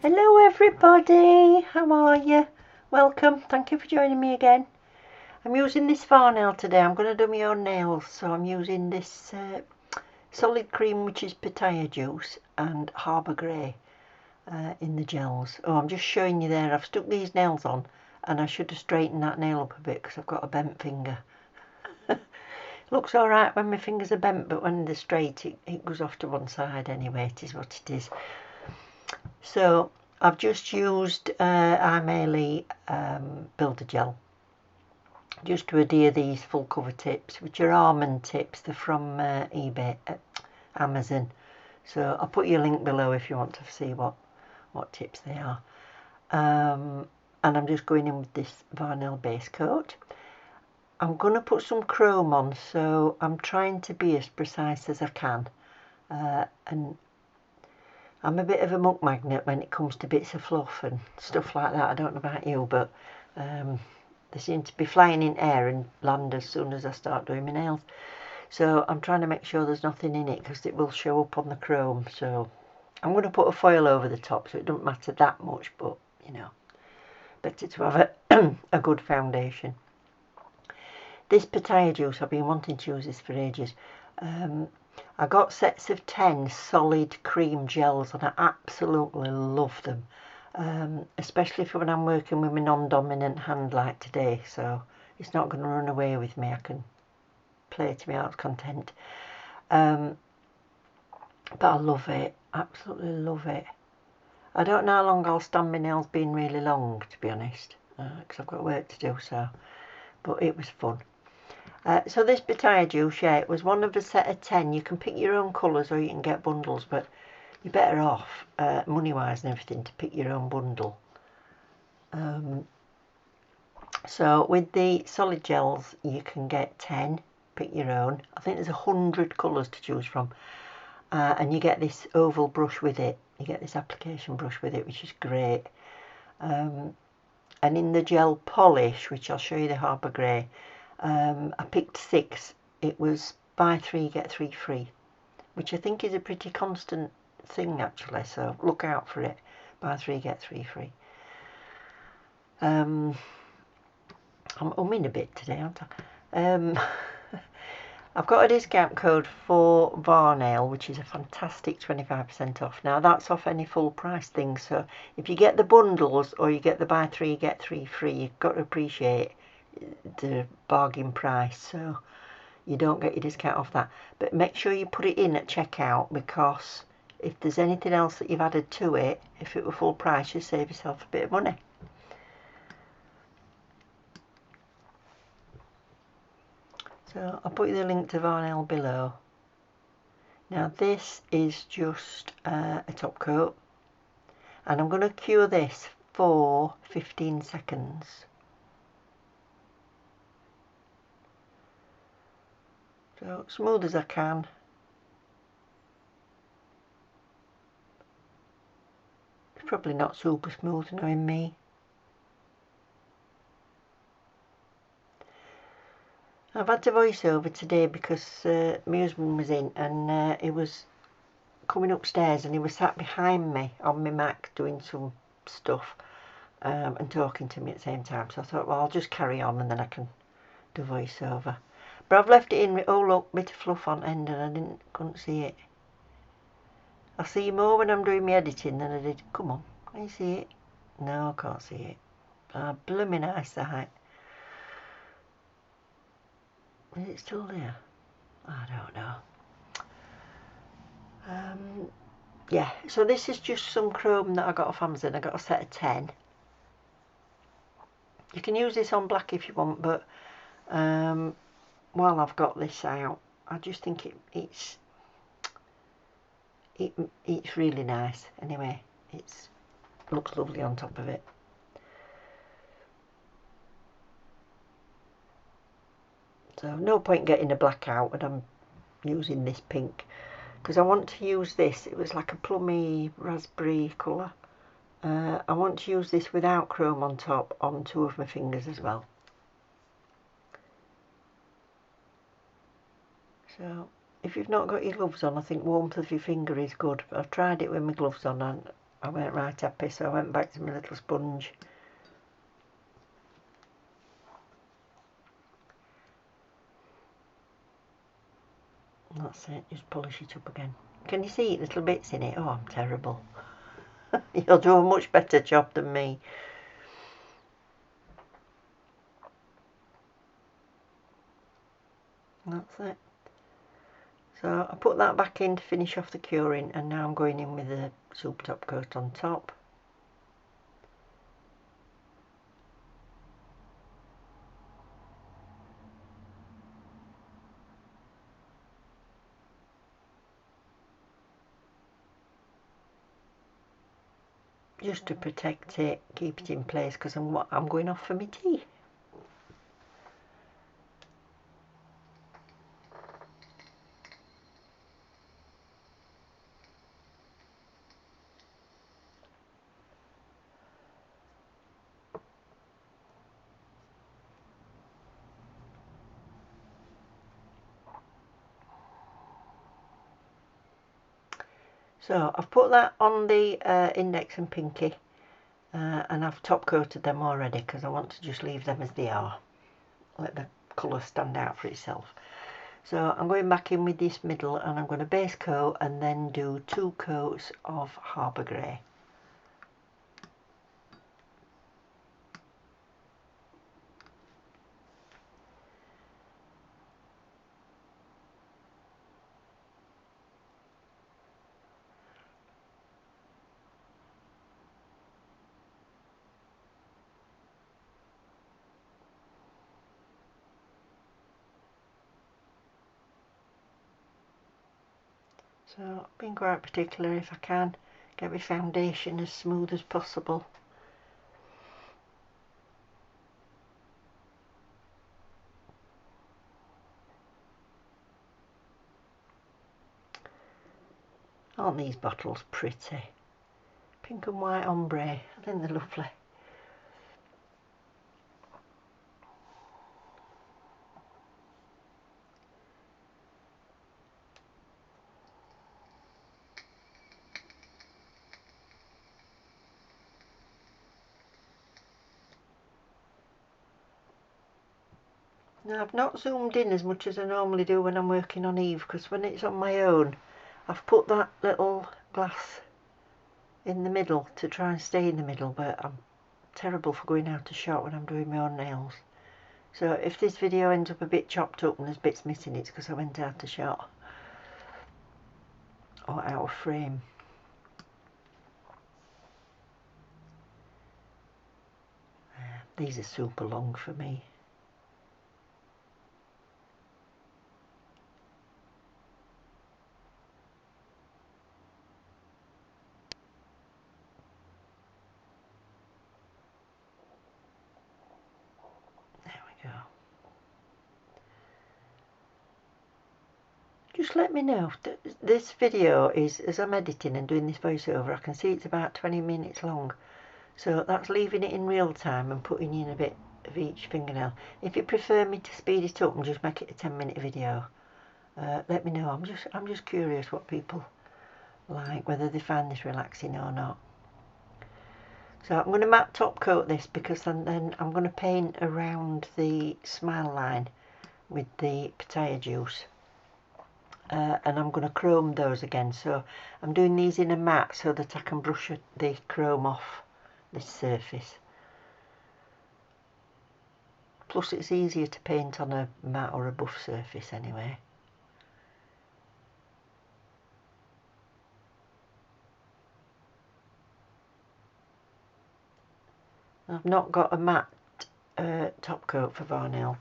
Hello everybody, how are you? Welcome, thank you for joining me again. I'm using this Varnail today. I'm going to do my own nails, so I'm using this solid cream, which is Pitaya juice, and Harbour Grey in the gels. Oh, I'm just showing you there, I've stuck these nails on and I should have straightened that nail up a bit because I've got a bent finger. Looks alright when my fingers are bent, but when they're straight it goes off to one side anyway. It is what it is. So I've just used Aimeili builder gel just to adhere these full cover tips, which are almond tips. They're from eBay, Amazon. So I'll put you a link below if you want to see what tips they are. And I'm just going in with this Varnail base coat. I'm going to put some chrome on, so I'm trying to be as precise as I can. And I'm a bit of a muck magnet when it comes to bits of fluff and stuff like that. I don't know about you, but they seem to be flying in air and land as soon as I start doing my nails. So I'm trying to make sure there's nothing in it because it will show up on the chrome. So I'm going to put a foil over the top so it doesn't matter that much, but you know, better to have a good foundation. This Pitaya juice, I've been wanting to use this for ages. I got sets of 10 solid cream gels and I absolutely love them, especially for when I'm working with my non-dominant hand like today, so it's not going to run away with me. I can play to my heart's content. But I love it, absolutely love it. I don't know how long I'll stand my nails being really long, to be honest, because I've got work to do, so, but it was fun. So this Pitaya juice, yeah, it was one of a set of 10. You can pick your own colours or you can get bundles, but you're better off, money-wise and everything, to pick your own bundle. So with the solid gels, you can get 10, pick your own. I think there's 100 colours to choose from. And you get this oval brush with it. You get this application brush with it, which is great. And in the gel polish, which I'll show you the Harbour Grey, I picked 6. It was buy 3 get 3 free, which I think is a pretty constant thing actually, so look out for it. Buy 3 get 3 free. I'm umming a bit today, aren't I? I've got a discount code for Varnail, which is a fantastic 25% off. Now that's off any full price thing, so if you get the bundles or you get the buy 3 get 3 free, you've got to appreciate the bargain price, so you don't get your discount off that. But make sure you put it in at checkout, because if there's anything else that you've added to it, if it were full price, you save yourself a bit of money. So I'll put you the link to Varnail below. Now this is just a top coat, and I'm going to cure this for 15 seconds. So smooth as I can. It's probably not super smooth knowing me. I've had to voice over today because my husband was in, and he was coming upstairs and he was sat behind me on my Mac doing some stuff and talking to me at the same time. So I thought, well, I'll just carry on and then I can do voiceover. But I've left it in. Oh look, bit of fluff on end, and I couldn't see it. I see more when I'm doing my editing than I did. Come on, can you see it? No, I can't see it. Blooming eyesight. Is it still there? I don't know. Yeah, so this is just some chrome that I got off Amazon. I got a set of 10. You can use this on black if you want, but while I've got this out, I just think it's really nice. Anyway, it looks lovely on top of it. So no point getting a black out when I'm using this pink, because I want to use this. It was like a plummy raspberry colour. I want to use this without chrome on top on 2 of my fingers as well. So if you've not got your gloves on, I think warmth of your finger is good. I've tried it with my gloves on and I weren't right happy, so I went back to my little sponge. That's it, just polish it up again. Can you see little bits in it? Oh, I'm terrible. You'll do a much better job than me. That's it. So I put that back in to finish off the curing, and now I'm going in with the super top coat on top. Just to protect it, keep it in place, because I'm going off for my tea. So I've put that on the index and pinky, and I've top coated them already because I want to just leave them as they are. Let the colour stand out for itself. So I'm going back in with this middle, and I'm going to base coat and then do 2 coats of Harbour Grey. So being quite particular if I can get my foundation as smooth as possible. Aren't these bottles pretty? Pink and white ombre, I think they're lovely. Now I've not zoomed in as much as I normally do when I'm working on Eve, because when it's on my own I've put that little glass in the middle to try and stay in the middle, but I'm terrible for going out of shot when I'm doing my own nails. So if this video ends up a bit chopped up and there's bits missing, it's because I went out of shot or out of frame. These are super long for me. There we go. Just let me know. This video is, as I'm editing and doing this voiceover, I can see it's about 20 minutes long. So that's leaving it in real time and putting in a bit of each fingernail. If you prefer me to speed it up and just make it a 10-minute video, let me know. I'm just curious what people like, whether they find this relaxing or not. So I'm going to matte top coat this, because then I'm going to paint around the smile line with the Pitaya juice. And I'm going to chrome those again, so I'm doing these in a matte so that I can brush the chrome off this surface. Plus it's easier to paint on a matte or a buff surface anyway. I've not got a matte top coat for Varnail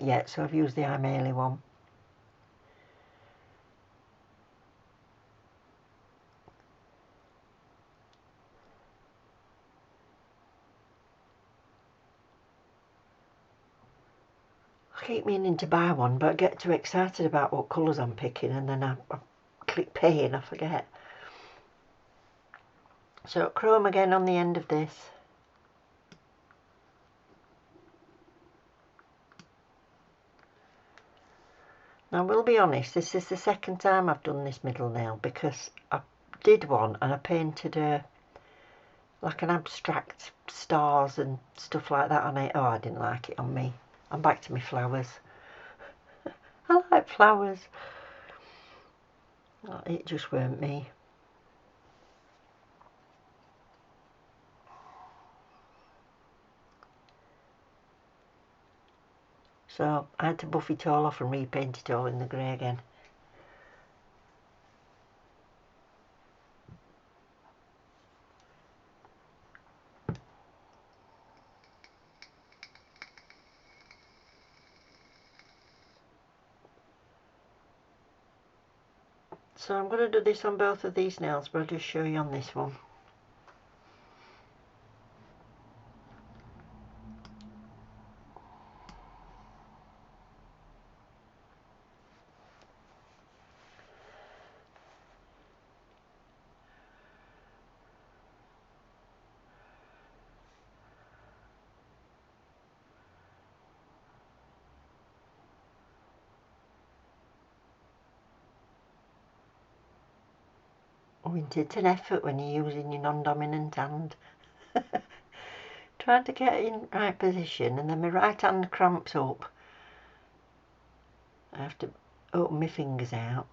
yet, so I've used the Aimeili one. I keep meaning to buy one, but I get too excited about what colours I'm picking, and then I click pay and I forget. So chrome again on the end of this. Now I will be honest, this is the second time I've done this middle nail, because I did one and I painted a like an abstract stars and stuff like that on it. Oh, I didn't like it on me. I'm back to my flowers. I like flowers. Oh, it just weren't me. So I had to buff it all off and repaint it all in the grey again. So I'm going to do this on both of these nails, but I'll just show you on this one. It's an effort when you're using your non-dominant hand. Trying to get it in the right position, and then my right hand cramps up. I have to open my fingers out.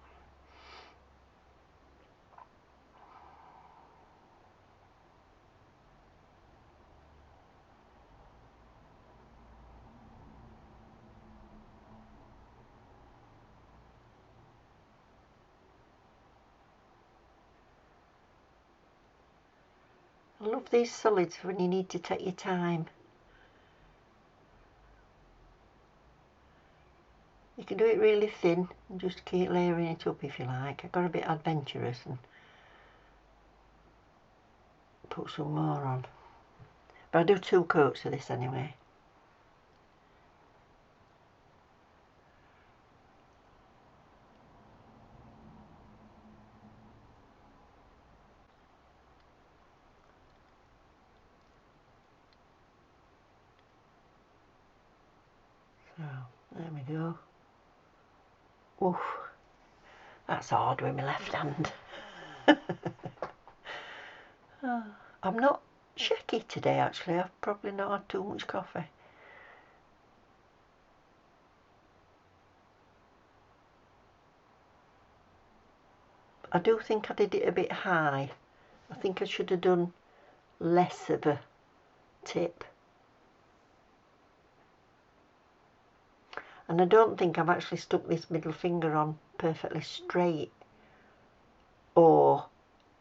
I love these solids when you need to take your time. You can do it really thin and just keep layering it up if you like. I got a bit adventurous and put some more on. But I do 2 coats of this anyway. So, there we go. Oof, that's hard with my left hand. I'm not shaky today actually, I've probably not had too much coffee. I do think I did it a bit high. I think I should have done less of a tip. And I don't think I've actually stuck this middle finger on perfectly straight, or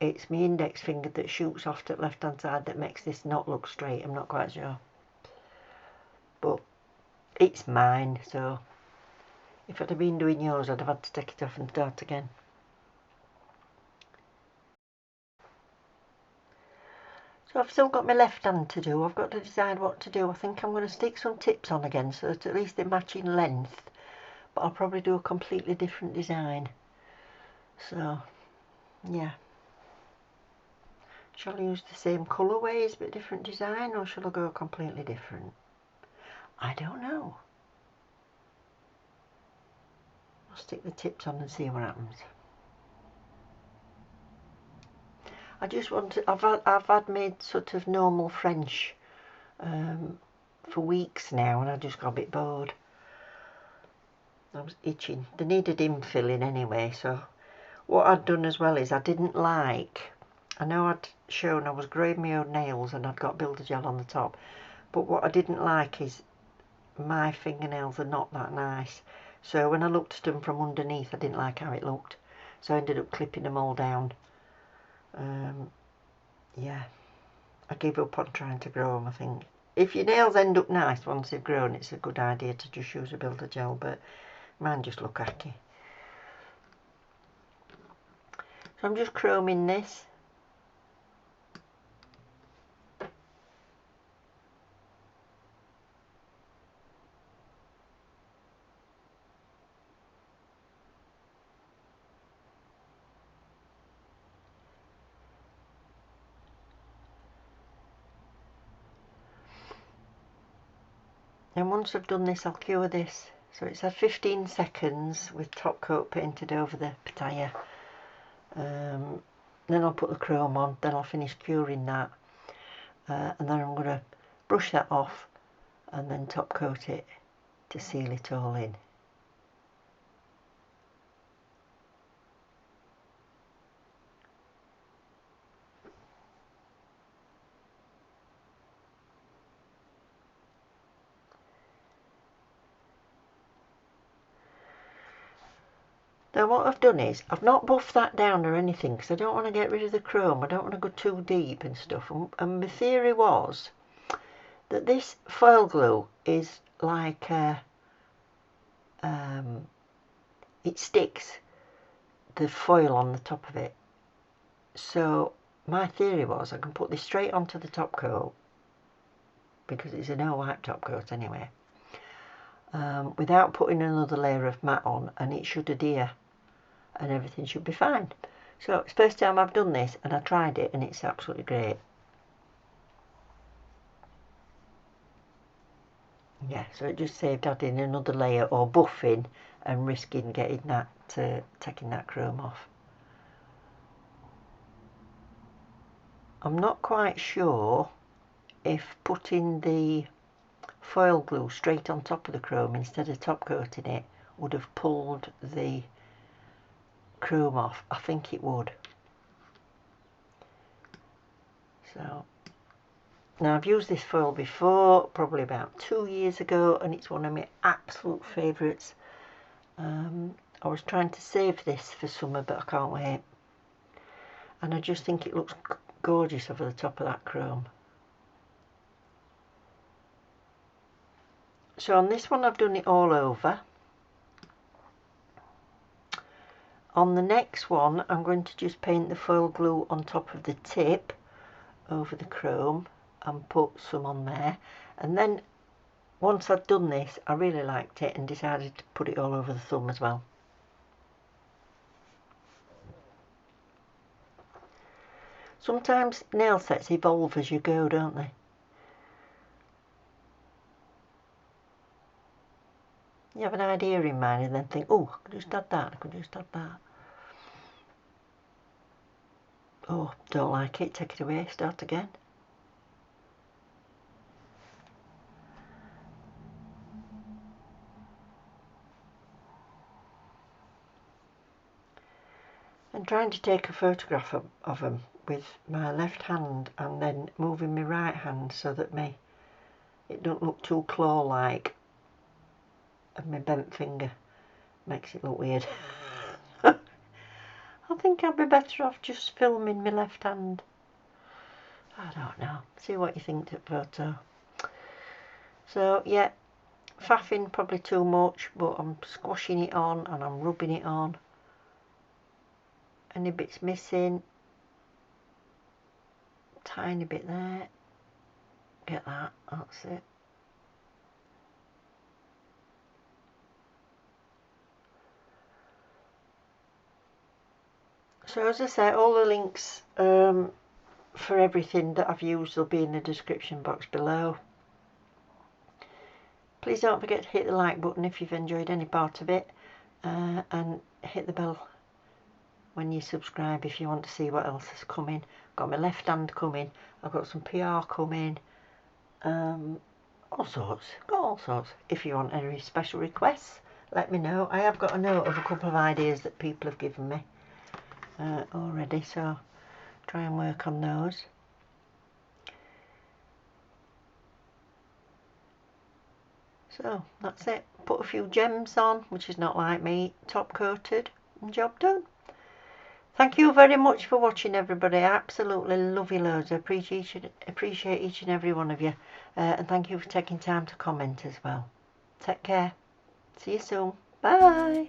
it's my index finger that shoots off to the left hand side that makes this not look straight. I'm not quite sure, but it's mine, so if I'd have been doing yours I'd have had to take it off and start again. So I've still got my left hand to do. I've got to decide what to do. I think I'm going to stick some tips on again so that at least they're matching length, but I'll probably do a completely different design. So yeah, shall I use the same colourways but different design, or shall I go completely different? I don't know. I'll stick the tips on and see what happens. I just want to, I've had made sort of normal French for weeks now, and I just got a bit bored. I was itching. They needed infilling anyway, so what I'd done as well is I didn't like, I know I'd shown I was growing my own nails and I'd got builder gel on the top, but what I didn't like is my fingernails are not that nice, so when I looked at them from underneath I didn't like how it looked, so I ended up clipping them all down. Yeah, I gave up on trying to grow them. I think if your nails end up nice once they've grown, it's a good idea to just use a builder gel, but mine just look hacky. So I'm just chroming this. And once I've done this, I'll cure this. So it's had 15 seconds with top coat painted over the Pitaya. Then I'll put the chrome on, then I'll finish curing that. and then I'm going to brush that off and then top coat it to seal it all in. Now what I've done is, I've not buffed that down or anything because I don't want to get rid of the chrome. I don't want to go too deep and stuff. And my theory was that this foil glue is like, it sticks the foil on the top of it. So my theory was I can put this straight onto the top coat, because it's a no wipe top coat anyway, without putting another layer of matte on, and it should adhere and everything should be fine. So it's the first time I've done this, and I tried it and it's absolutely great. Yeah, so it just saved adding another layer or buffing and risking getting that, taking that chrome off. I'm not quite sure if putting the foil glue straight on top of the chrome instead of top coating it would have pulled the chrome off. I think it would. So now I've used this foil before, probably about 2 years ago, and it's one of my absolute favourites. I was trying to save this for summer, but I can't wait. And I just think it looks gorgeous over the top of that chrome. So on this one I've done it all over. On the next one I'm going to just paint the foil glue on top of the tip over the chrome and put some on there. And then once I'd done this, I really liked it and decided to put it all over the thumb as well. Sometimes nail sets evolve as you go, don't they? You have an idea in mind and then think, oh, I could just add that, I could just add that. Oh, don't like it, take it away, start again. And trying to take a photograph of them with my left hand and then moving my right hand so that it don't look too claw-like, and my bent finger makes it look weird. I think I'd be better off just filming my left hand. I don't know. See what you think of photo. So yeah, faffing probably too much, but I'm squashing it on and I'm rubbing it on. Any bits missing, tiny bit there, get that, that's it. So as I say, all the links for everything that I've used will be in the description box below. Please don't forget to hit the like button if you've enjoyed any part of it, and hit the bell when you subscribe if you want to see what else is coming. I've got my left hand coming, I've got some PR coming, all sorts, got all sorts. If you want any special requests, let me know. I have got a note of a couple of ideas that people have given me already, so try and work on those. So that's it. Put a few gems on, which is not like me, top coated, and job done. Thank you very much for watching, everybody. I absolutely love you loads. I appreciate each and every one of you, and thank you for taking time to comment as well. Take care. See you soon. Bye.